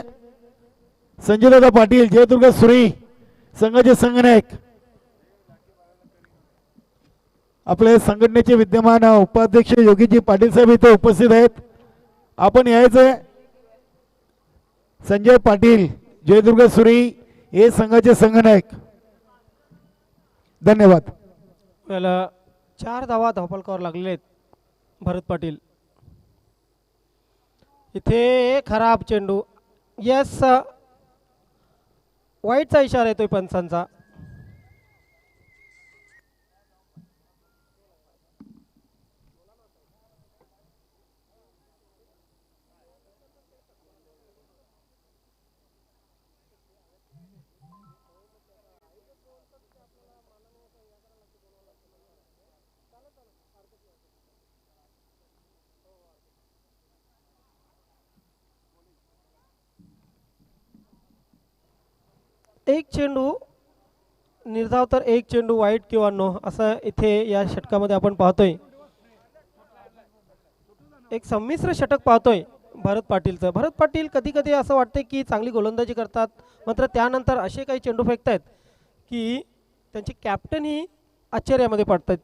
संजयदादा पाटील, जयदुर्गा सुरी संघाचे संघनायक, आपल्या संघटनेचे विद्यमान उपाध्यक्ष योगीजी पाटील साहेब इथे उपस्थित आहेत. आपण यायचंय. संजय पाटील, जयदुर्गा सुरी हे संघाचे संघनायक. धन्यवाद. वेल 4 धावा धावफलकावर लागलेले आहेत भरत पाटील. इथे खराब चेंडू. यस, वाईटचा इशारा येतोय पंचांचा. एक चेंडू निर्धाव तर एक चेंडू वाईट किंवा नो असं इथे या षटकामध्ये आपण पाहतोय. एक संमिश्र षटक पाहतोय भरत पाटीलचं. भरत पाटील कधी कधी असं वाटते की चांगली गोलंदाजी करतात, मात्र त्यानंतर असे काही चेंडू फेकतायत की त्यांचे कॅप्टन ही आश्चर्यामध्ये पडतात.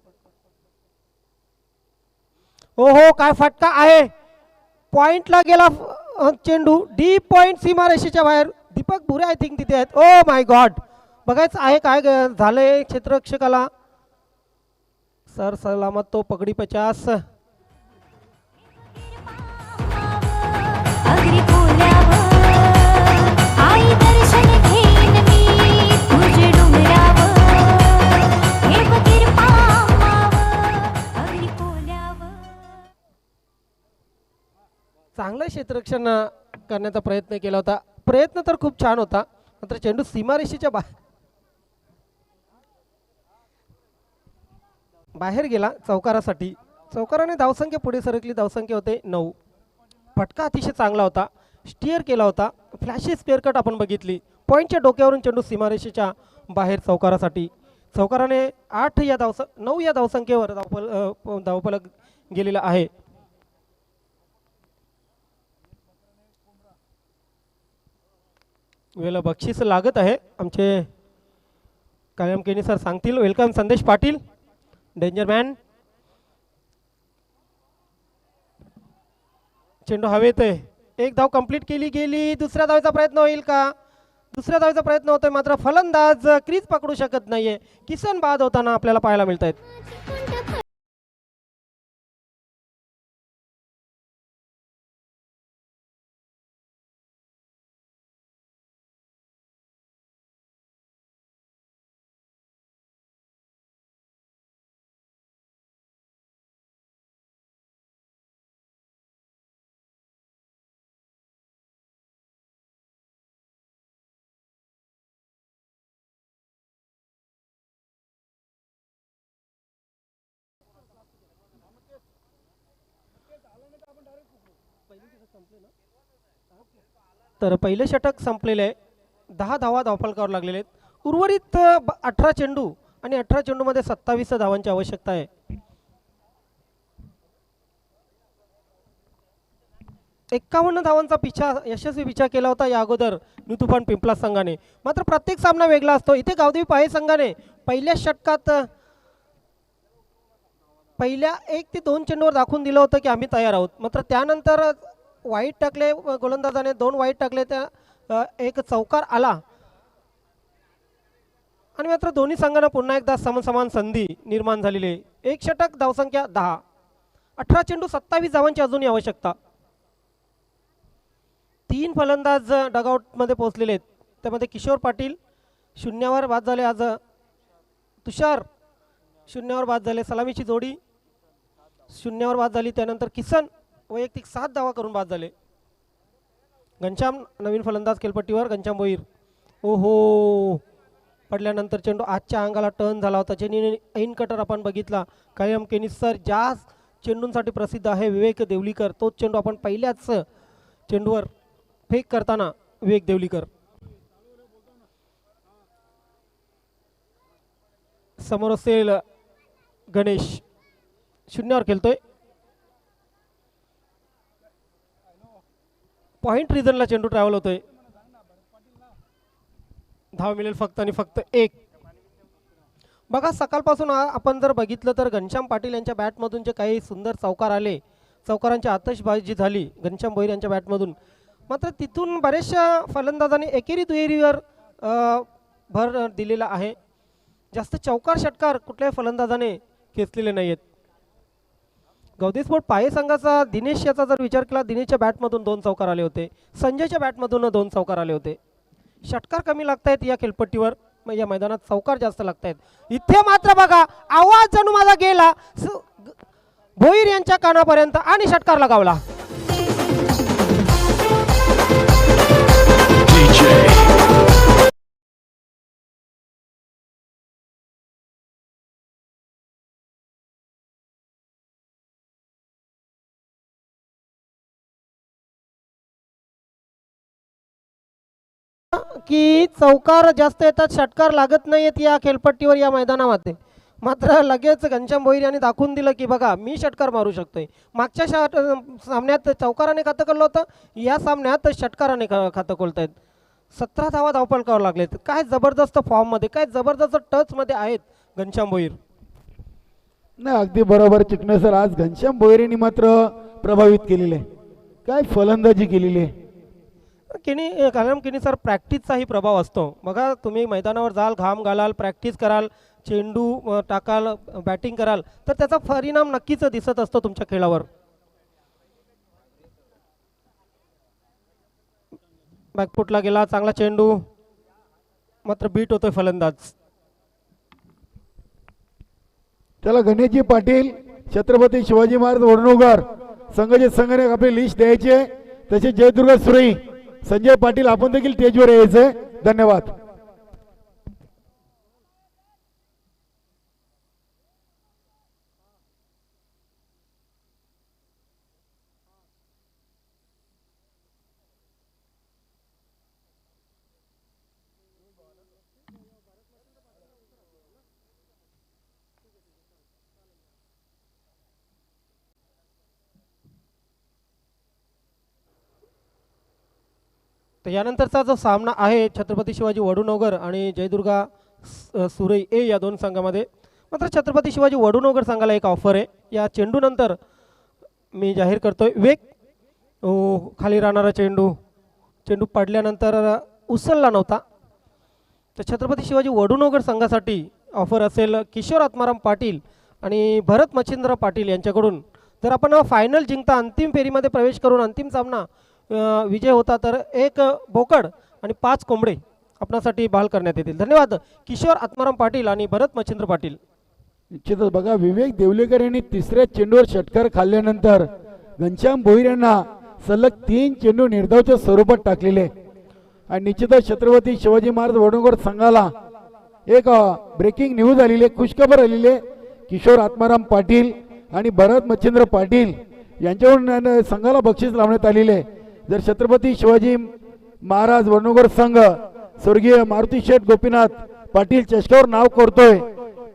हो हो, काय फटका आहे. पॉइंटला गेला चेंडू, डीप पॉइंट सीमारेषेच्या बाहेर. दीपक भुरे आय थिंक तिथे आहेत. ओ माय गॉड, बघायचं आहे काय झालंय क्षेत्ररक्षकाला. सर सलामत तो पगडी 50. अगरी बोल्यावर आई दर्शन घेईन मी तुझे डोंगरावर हे बगीर पामावर अगरी बोल्यावर. चांगलं क्षेत्ररक्षण करण्याचा प्रयत्न केला होता. प्रयत्न तर खूप छान होता, मात्र चेंडू सीमारेषेच्या बाहेर गेला चौकारासाठी. चौकाराने धावसंख्या पुढे सरकली. धावसंख्या होते 9. फटका अतिशय चांगला होता, स्टिअर केला होता. फ्लॅशी स्क्वेअर कट आपण बघितली. पॉईंटच्या डोक्यावरून चेंडू सीमारेषेच्या बाहेर चौकारासाठी. चौकाराने 9 या धावसंख्येवर धावफलक गेलेला आहे. वेळेला बक्षीस लागत आहे. आमचे कायम केनी सर सांगतील. वेलकम संदेश पाटील, डेंजर मॅन. चेंडू हवेत आहे. एक धाव कंप्लीट केली गेली. दुसऱ्या धावेचा प्रयत्न होईल का? दुसऱ्या धावेचा प्रयत्न होतोय, मात्र फलंदाज क्रीज पकडू शकत नाहीये. किसन बाद होताना आपल्याला पाहायला मिळत आहेत. तर पहिले षटक संपलेले आहे. 10 धावा धावफलकावर लागलेले आहेत. उर्वरित 18 चेंडू आणि 18 चेंडूमध्ये 27 धावांची आवश्यकता आहे. 51 धावांचा यशस्वी पिछा केला होता या अगोदर न्यू तुफान पिंपला संघाने. मात्र प्रत्येक सामना वेगळा असतो. इथे गावदेवी पाहे संघाने पहिल्या षटकात पहिल्या 1 ते 2 चेंडूवर दाखवून दिलं होतं की आम्ही तयार आहोत. मात्र त्यानंतर वाईट टाकले गोलंदाजाने, 2 वाईट टाकले, त्या एक चौकार आला आणि मात्र दोन्ही संघांना पुन्हा एकदा समान संधी निर्माण झालेली आहे. एक षटक, धावसंख्या 10, 18 चेंडू, 27 धावांची अजूनही आवश्यकता. 3 फलंदाज डगआउटमध्ये पोहोचलेले आहेत. त्यामध्ये किशोर पाटील शून्यावर बाद झाले. आज तुषार शून्यावर बाद झाले. सलामीची जोडी शून्यावर बाद झाली. त्यानंतर किसन वैयक्तिक 7 धावा करून बाद झाले. घनश्याम नवीन फलंदाज खेळपट्टीवर. घनश्याम भोईर ओहो पडल्यानंतर चेंडू आजच्या अंगाला टर्न झाला होता. चेन्नई ऐन कटर आपण बघितला. कायम केनिस सर ज्या चेंडूंसाठी प्रसिद्ध आहे विवेक देवलीकर, तोच चेंडू आपण पहिल्याच चेंडूवर फेक करताना विवेक देवलीकर. समोर असेल गणेश, शून्यावर खेळतोय. पॉइंट रिजनला चेंडू ट्रॅव्हल होतोय. धाव मिळेल फक्त आणि फक्त 1. बघा सकाळपासून आपण जर बघितलं तर घनश्याम पाटील यांच्या बॅटमधून जे काही सुंदर चौकार आले, चौकारांची आतषबाजी झाली घनश्याम भोईर यांच्या बॅटमधून. मात्र तिथून बऱ्याचशा फलंदाजांनी एकेरी दुहेरीवर भर दिलेला आहे. जास्त चौकार षटकार कुठल्याही फलंदाजाने खेचलेले नाही आहेत. गावदेवी स्पोर्ट पाहे संघाचा दिनेश याचा जर विचार केला, दिनेशच्या बॅटमधून 2 चौकार आले होते. संजयच्या बॅटमधून 2 चौकार आले होते. षटकार कमी लागत आहेत या खेळपट्टीवर, या मैदानात चौकार जास्त लागत आहेत. इथे मात्र बघा आवाज जणू माझा गेला भोईर यांच्या कानापर्यंत आणि षटकार लगावला. की चौकार जास्त येतात, षटकार लागत नाहीत या खेळपट्टीवर या मैदानामध्ये. मात्र लगेच घनश्याम भोईर यांनी दाखवून दिलं की बघा मी षटकार मारू शकतोय. मागच्या सामन्यात चौकाराने खातं खोललं होतं, या सामन्यात षटकाराने खातं खोलतायत. 17 धावा धावफलकावर लागलेत. काय जबरदस्त फॉर्ममध्ये, काय जबरदस्त टचमध्ये आहेत घनश्याम भोईर. नाही अगदी बरोबर चिकणे सर. आज घनश्याम भोईरेंनी मात्र प्रभावित केलेले, काय फलंदाजी केलेली आहे. किनी सर प्रॅक्टिसचाही प्रभाव असतो. बघा तुम्ही मैदानावर जाल, घाम घालाल, प्रॅक्टिस कराल, चेंडू टाकाल, बॅटिंग कराल, तर त्याचा परिणाम नक्कीच दिसत असतो तुमच्या खेळावर. बॅकफुटला गेला चांगला चेंडू, मात्र बीट होतोय फलंदाज. त्याला गणेशजी पाटील, छत्रपती शिवाजी महाराज वडनोगर संघाचे संघटक आपली लिस्ट द्यायचे. तसे जयदुर्गा सुरई, संजय पाटील आपण देखील स्टेजवर यायचे. धन्यवाद. तर यानंतरचा जो सामना आहे छत्रपती शिवाजी वडूनगर आणि जयदुर्गा सुरई ए या 2 संघामध्ये. मात्र छत्रपती शिवाजी वडूनगर संघाला एक ऑफर आहे. या चेंडूनंतर मी जाहीर करतोय वेग खाली राहणारा चेंडू पडल्यानंतर उचलला नव्हता. तर छत्रपती शिवाजी वडूनगर संघासाठी ऑफर असेल किशोर आत्माराम पाटील आणि भरत मच्छिंद्र पाटील यांच्याकडून. जर आपण फायनल जिंकता, अंतिम फेरीमध्ये प्रवेश करून अंतिम सामना विजय होता, तर 1 बोकड आणि 5 कोंबडे आपणासाठी बहाल करण्यात येतील. धन्यवाद किशोर आत्माराम पाटील आणि भरत मच्छिंद्र पाटील. निश्चितच बघा विवेक देवलेकर यांनी 3ऱ्या चेंडूवर षटकार खाल्ल्यानंतर घनश्याम भोईर यांना सलग 3 चेंडू निर्धावच्या स्वरूपात टाकलेले. आणि निश्चितच छत्रपती शिवाजी महाराज वडनगर संघाला एक ब्रेकिंग न्यूज आलेली आहे, खुशखबर आलेली आहे. किशोर आत्माराम पाटील आणि भरत मच्छिंद्र पाटील यांच्याकडून संघाला बक्षीस लावण्यात आलेले. जर छत्रपती शिवाजी महाराज वर्णोगर संघ स्वर्गीय मारुती शेठ गोपीनाथ पाटील चषकावर नाव करतोय,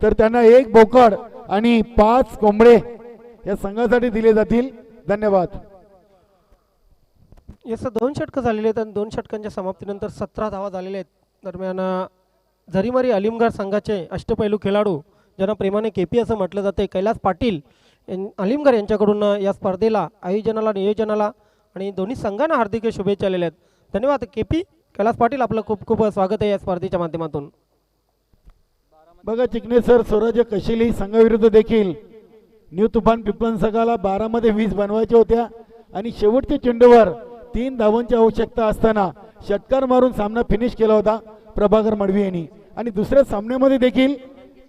तर त्यांना 1 बोकड आणि 5 कोंबडे या संघासाठी दिले जातील. धन्यवाद. याचं 2 षटकं झालेले आहेत आणि 2 षटकांच्या समाप्तीनंतर 17 धावा झालेल्या आहेत. दरम्यान झरीमारी अलिमगड संघाचे अष्टपैलू खेळाडू ज्यांना प्रेमाने केपी असं म्हटलं जाते, कैलास पाटील अलिमगड यांच्याकडून या स्पर्धेला आयोजनाला, नियोजनाला आणि दोन्ही संघांना हार्दिक शुभेच्छा आलेल्या आहेत. धन्यवाद केपी. कैलास पाटील आपलं खूप खूप स्वागत आहे या स्पर्धेच्या माध्यमातून. बघा चिकणे सर, स्वराज्य कशिली संघाविरुद्ध देखील न्यू तुफान पिपळण संघाला 12 मध्ये 20 बनवायच्या होत्या आणि शेवटच्या चेंडूवर 3 धावांची आवश्यकता असताना षटकार मारून सामना फिनिश केला होता प्रभाकर मडवी यांनी. आणि दुसऱ्या सामन्यामध्ये देखील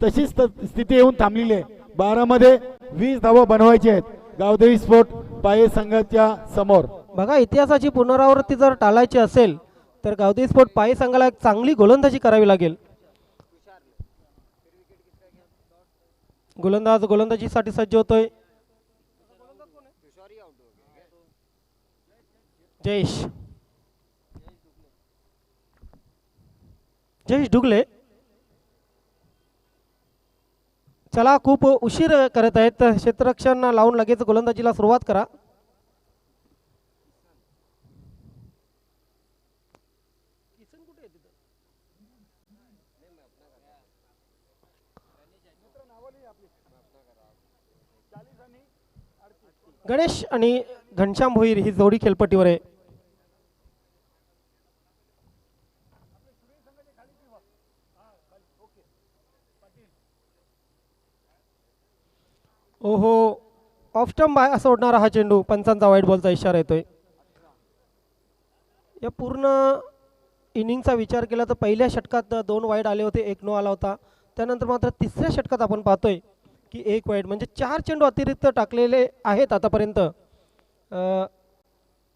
तशीच स्थिती येऊन थांबलेली आहे. 12 मध्ये 20 धावा बनवायच्या आहेत गावदेवी स्पोर्ट पाये संघाच्या समोर. बघा इतिहासाची पुनरावृत्ती जर टाळायची असेल तर गावदेवी स्पोर्ट पाये संघाला एक चांगली गोलंदाजी करावी लागेल. गोलंदाज गोलंदाजीसाठी सज्ज होतोय. जयेश डुगले. चला खूप उशीर करत आहेत, क्षेत्ररक्षण लावून लगेच गोलंदाजीला सुरुवात करा. गणेश आणि घनश्याम भोईर ही जोडी खेळपट्टीवर आहे. ओहो, ऑफ स्टंप बाहेर सोडणारा हा चेंडू, पंचांचा वाईट बॉलचा इशारा येतोय. या पूर्ण इनिंगचा विचार केला तर पहिल्या षटकात 2 वाईड आले होते, 1 नो आला होता. त्यानंतर मात्र तिसऱ्या षटकात आपण पाहतोय की 1 वाईड, म्हणजे 4 चेंडू अतिरिक्त टाकलेले आहेत आतापर्यंत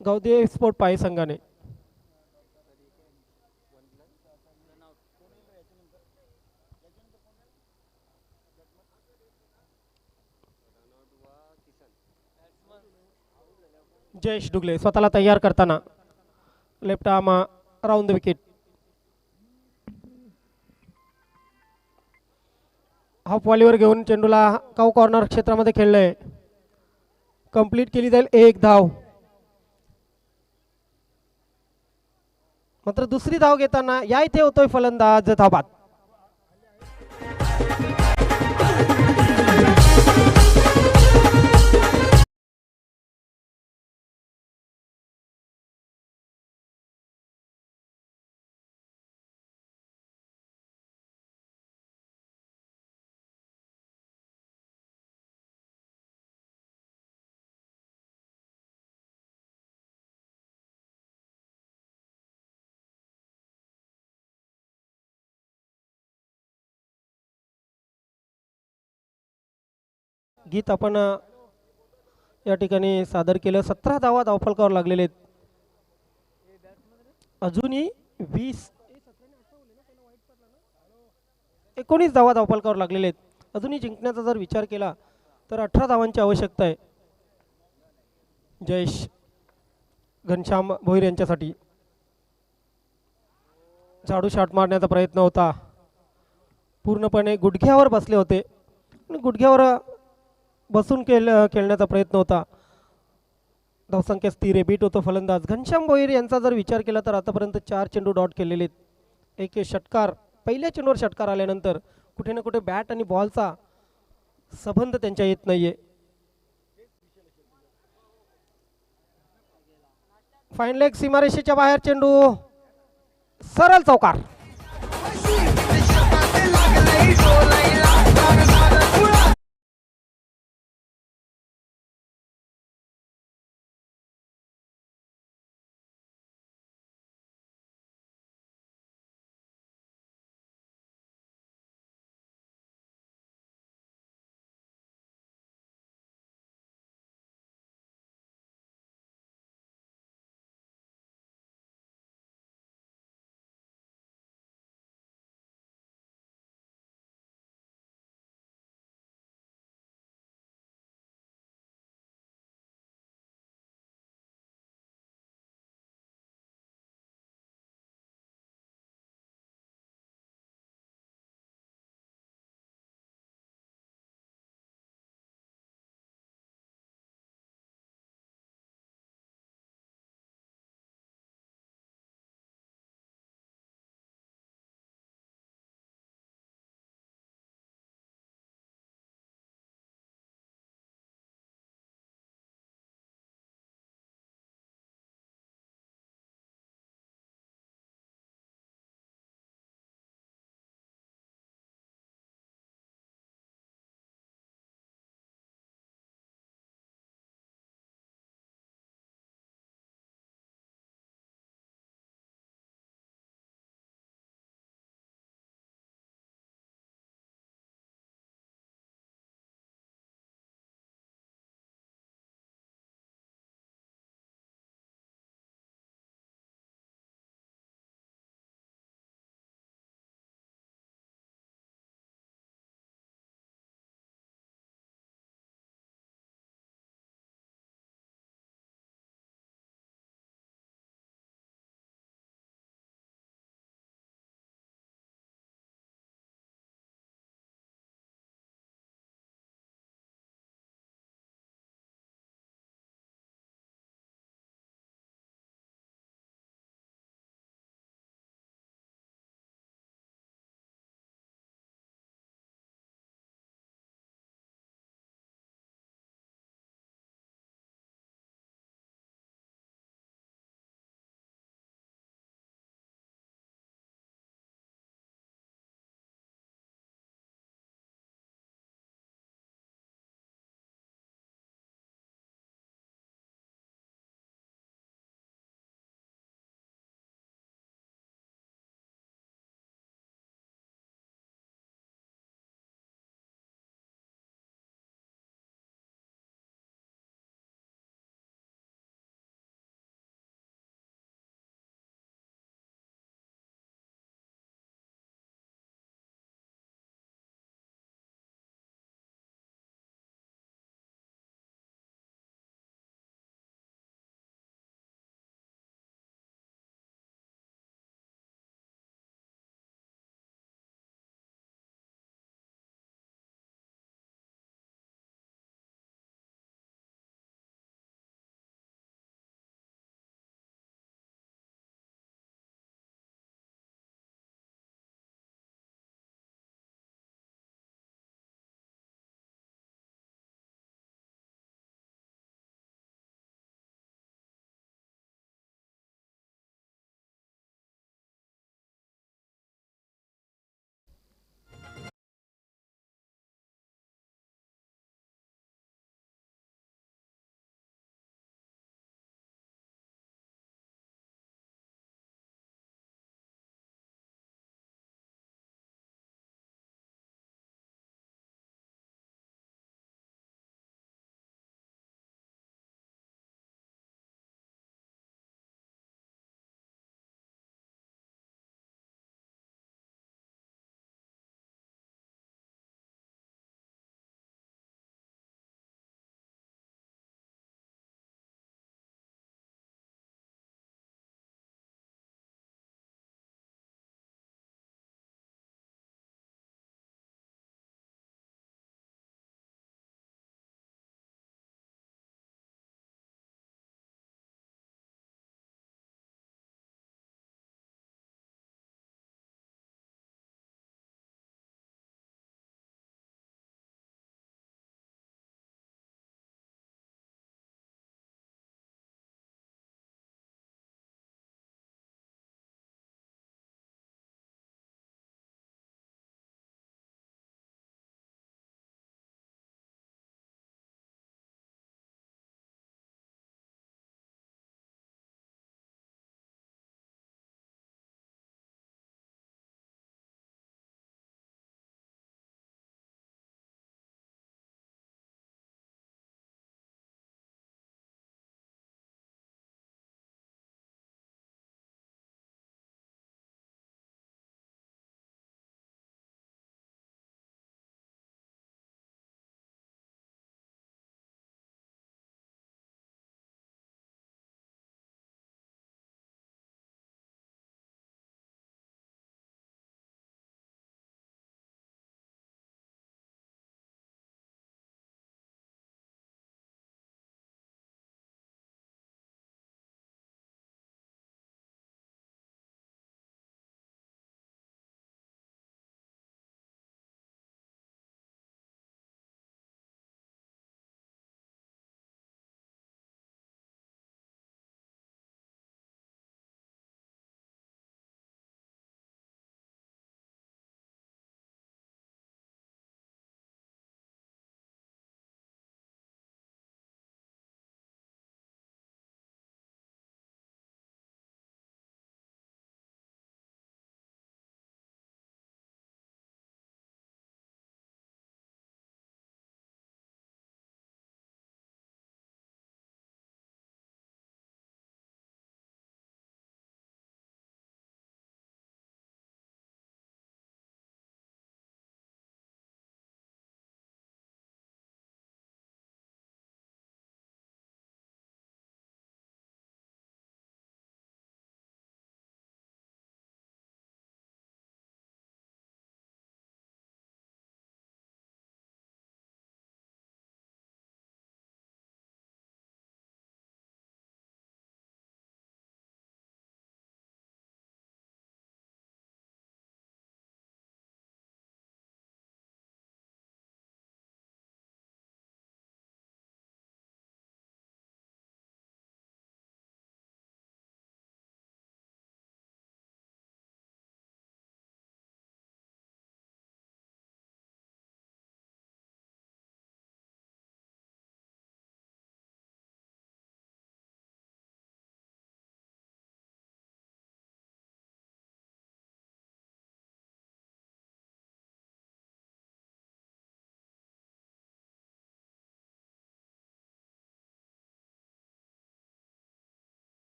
गावदेवी स्पोर्ट पाये संघाने. जयेश डुगले स्वतःला तयार करताना left arm round the wicket. Half वॉलीवर घेऊन चेंडूला काऊ कॉर्नर क्षेत्रामध्ये खेळलंय. कंप्लीट केली जाईल 1 धाव. मात्र दुसरी धाव घेताना या इथे होतोय फलंदाज धाबाद. गीत आपण या ठिकाणी सादर केलं. 17 धावा धावफलकावर लागलेले आहेत. अजूनही 19 धावा धावफलकावर लागलेले आहेत. अजूनही जिंकण्याचा जर विचार केला तर 18 धावांची आवश्यकता आहे जयेश घनश्याम भोईर यांच्यासाठी. झाडू शॉट मारण्याचा प्रयत्न होता, पूर्णपणे गुडघ्यावर बसले होते आणि गुडघ्यावर बसून खेळण्याचा प्रयत्न होता. धावसंख्या स्थिर आहे. बीट होतो फलंदाज घनश्याम भोईर यांचा जर विचार केला तर आतापर्यंत 4 चेंडू डॉट केलेले आहेत. एक षटकार, पहिल्या चेंडूवर षटकार आल्यानंतर कुठे ना कुठे बॅट आणि बॉलचा संबंध त्यांच्या येत नाहीये. फाईन लेग सीमारेषेच्या बाहेर चेंडू, सरळ चौकार.